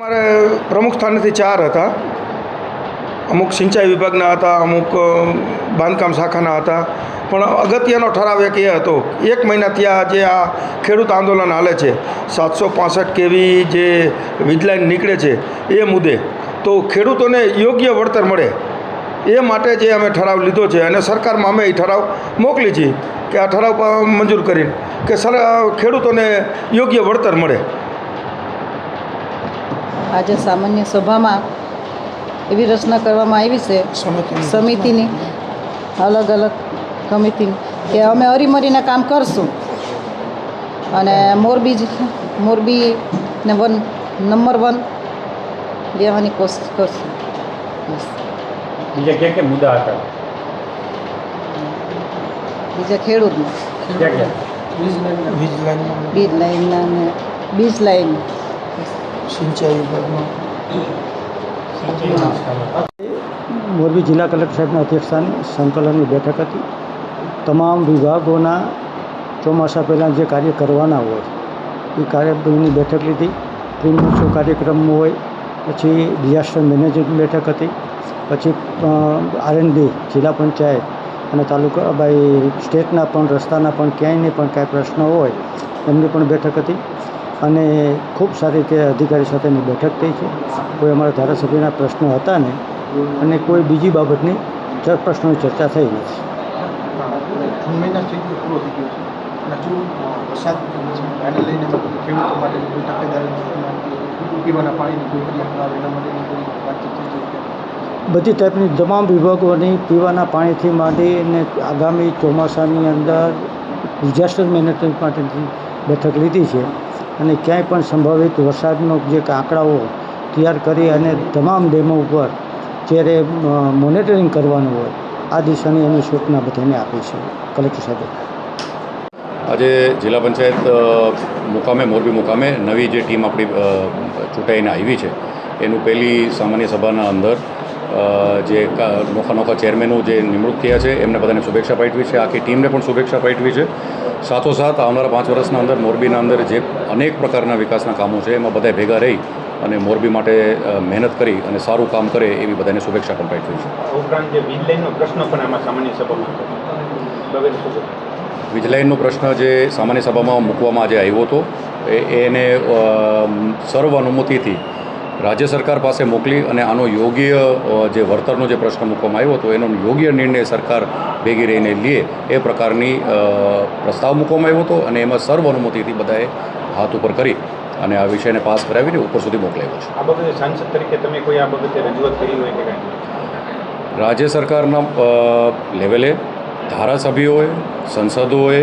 અમારે પ્રમુખ સ્થાનેથી 4 હતા. અમુક સિંચાઈ વિભાગના હતા, અમુક બાંધકામ શાખાના હતા. પણ અગત્યનો ઠરાવ એક એ હતો, 1 મહિના ત્યાં જે આ ખેડૂત આંદોલન હાલે છે, 765 કેવી જે વીજલાઈન નીકળે છે એ મુદ્દે તો ખેડૂતોને યોગ્ય વળતર મળે એ માટે જે અમે ઠરાવ લીધો છે અને સરકારમાં અમે એ ઠરાવ મોકલી છીએ કે આ ઠરાવ મંજૂર કરીને કે ખેડૂતોને યોગ્ય વળતર મળે. આજે સામાન્ય સભામાં એવી રચના કરવામાં આવી છે સમિતિની, અલગ અલગ કમિટીની, કે અમે હરીમરીને કામ કરશું અને મોરબીને નંબર 1 લેવાની કોશિશ કરશું. બીજા ક્યાં મુદ્દા હતા? બીજા ખેડૂતના બીજ લાઈન સિંચાઈ વિભાગમાં મોરબી જિલ્લા કલેક્ટર સાહેબના અધ્યક્ષસ્થાને સંકલનની બેઠક હતી. તમામ વિભાગોના ચોમાસા પહેલાં જે કાર્ય કરવાના હોય એ કાર્યની બેઠક લીધી. પ્રિમોત્સવ કાર્યક્રમ હોય, પછી ડિઝાસ્ટર મેનેજમેન્ટ બેઠક હતી, પછી R&D જિલ્લા પંચાયત અને તાલુકા ભાઈ સ્ટેટના પણ રસ્તાના પણ ક્યાંયને પણ કાંઈ પ્રશ્ન હોય એમની પણ બેઠક હતી. અને ખૂબ સારી રીતે અધિકારી સાથેની બેઠક થઈ છે. કોઈ અમારા ધારાસભ્યના પ્રશ્નો હતા ને અને કોઈ બીજી બાબતની પ્રશ્નોની ચર્ચા થઈ નથી. જૂન મહિના પૂરો થઈ ગયો છે અને હજુ વરસાદ એને લઈને ખેડૂતો માટેની કોઈ તકેદારી પીવાના પાણીની કોઈ એના માટેની કોઈ વાતચીત થઈ છે? બધી ટાઈપની તમામ વિભાગોની પીવાના પાણીથી માંડી અને આગામી ચોમાસાની અંદર ડિઝાસ્ટર મેનેજમેન્ટ માટેની બેઠક લીધી છે. અને ક્યાંય પણ સંભવિત વરસાદનો જે આંકડાઓ તૈયાર કરી અને તમામ ડેમો ઉપર જ્યારે મોનિટરિંગ કરવાનું હોય આ દિશાની એની સૂચના બધાને આપી છે કલેક્ટર સાહેબે. આજે જિલ્લા પંચાયત મુકામે, મોરબી મુકામે નવી જે ટીમ આપણી ચૂંટાઈને આવી છે એનું પહેલી સામાન્ય સભાના અંદર જે નોખા ચેરમેનો જે નિમણૂક થયા છે એમને બધાને શુભેચ્છા પાઠવી છે. આખી ટીમને પણ શુભેચ્છા પાઠવી છે. સાથોસાથ આવનારા 5 વર્ષના અંદર મોરબીના અંદર જે અનેક પ્રકારના વિકાસના કામો છે એમાં બધા ભેગા રહી અને મોરબી માટે મહેનત કરી અને સારું કામ કરે એવી બધાને શુભેચ્છા પણ પાઠવી છે. ઉપરાંત જે વીજ લાઈનનો પ્રશ્ન પણ આમાં સામાન્ય સભામાં વીજ લાઈનનો પ્રશ્ન જે સામાન્ય સભામાં મૂકવામાં આજે આવ્યો હતો એને સર્વ અનુમતિથી રાજ્ય સરકાર પાસે મોકલી અને આનો યોગ્ય જે વળતરનો જે પ્રશ્ન મૂકવામાં આવ્યો હતો એનો યોગ્ય નિર્ણય સરકાર ભેગી રહીને લે એ પ્રકારની પ્રસ્તાવ મૂકવામાં આવ્યો હતો અને એમાં સર્વ અનુમતિથી બધાએ હાથ ઉપર કરી અને આ વિષયને પાસ કરાવીને ઉપર સુધી મોકલાવ્યો છે. આ બાબતે સાંસદ તરીકે તમે કોઈ આ બાબતે રજૂઆત કરી હોય કે કાંઈ? રાજ્ય સરકારના લેવલે ધારાસભ્યોએ, સંસદોએ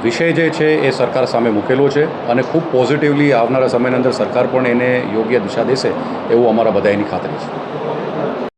વિષય જે છે એ સરકાર સામે મૂકેલો છે અને ખૂબ પોઝિટિવલી આવનારા સમયની અંદર સરકાર પણ એને યોગ્ય દિશા દેશે એવું અમારા બધાની ખાતરી છે.